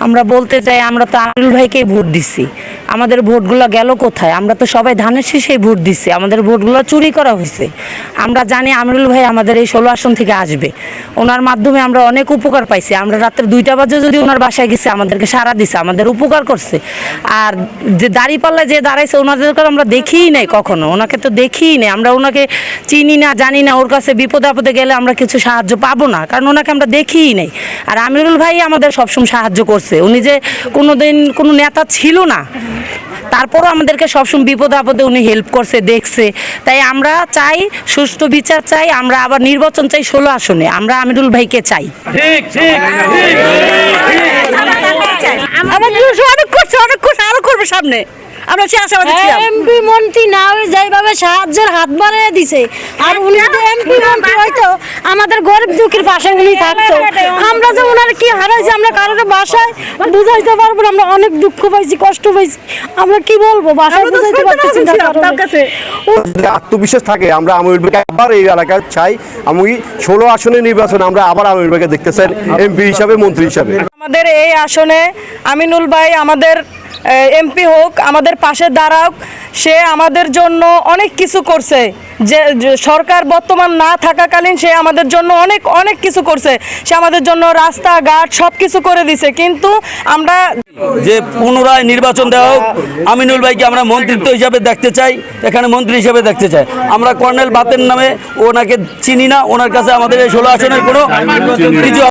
আমরা বলতে চাই, আমরা তো আমিরুল ভাইকেই ভোট দিচ্ছি, আমাদের ভোটগুলো গেল কোথায়? আমরা তো সবাই ধানের শীষেই ভোট দিচ্ছি, আমাদের ভোটগুলো চুরি করা হয়েছে। আমরা জানি আমিরুল ভাই আমাদের এই 16 আসন থেকে আসবে, ওনার মাধ্যমে আমরা অনেক উপকার পাইছি। আমরা রাত্রে 2টা বাজে যদি ওনার বাসায় গেছি, আমাদেরকে সাড়া দিছে, আমাদের উপকার করছে। আর যে দাঁড়িপাল্লায় যে দাঁড়াইছে, ওনাদেরকে আমরা দেখিই নাই কখনো, ওনাকে তো দেখিই নাই, আমরা ওনাকে চিনি না, জানি না, ওর কাছে বিপদে আপদে গেলে আমরা কিছু সাহায্য পাবো না, কারণ ওনাকে আমরা দেখিই নাই। আর আমিরুল ভাই আমাদের সবসময় সাহায্য করছে, উনি যে কোনোদিন কোনো নেতা ছিল না, তারপরও আমাদেরকে সবসময় বিপদে আপদে উনি হেল্প করছে, দেখছে। তাই আমরা চাই সুষ্ঠু বিচার চাই, আমরা আবার নির্বাচন চাই 16 আসনে, আমরা আমিরুল ভাইকে চাই। অনেক করছে, আরো করবে সামনে, আমরা সে আশাবাদী ছিলাম। এমপি মন্ত্রী না হয়ে যেভাবে সাহায্যের হাত বাড়িয়ে দিছে, আর উনি যদি এমপি মন্ত্রী হয়তো আমাদের গরিব দুঃখীর পাশে উনি থাকতো। আমরা যে ওনার কি হারাইছি আমরা কারোর বাসায় বুঝাইতে পারবো না, আমরা অনেক দুঃখ পাইছি, কষ্ট পাইছি, আমরা কি বলবো, বাসায় বুঝাইতে পারতেছি না। আত্মবিশ্বাস থাকে, আমরা আমিরুল ভাইকে আবার এই এলাকায় চাই। আমি 16 আসনের নির্বাচনে আমরা আবার আমিরুল ভাইকে দেখতে চাই এমপি হিসাবে, মন্ত্রী হিসাবে। আমাদের এই আসনে আমিনুল ভাই আমাদের এমপি হোক, আমাদের পাশে দাঁড়াক। সে আমাদের জন্য অনেক কিছু করছে, যে সরকার বর্তমান না থাকাকালীন সে আমাদের জন্য অনেক অনেক কিছু করছে। সে আমাদের জন্য রাস্তাঘাট সব কিছু করে দিছে। কিন্তু আমরা যে পুনরায় নির্বাচন দেওয়া হোক, আমিনুল ভাইকে আমরা মন্ত্রিত্ব হিসাবে দেখতে চাই, এখানে মন্ত্রী হিসাবে দেখতে চাই। আমরা কর্নেল বাতের নামে ওনাকে চিনি না, ওনার কাছে আমাদের এই 16 আসনের কোনো কিছু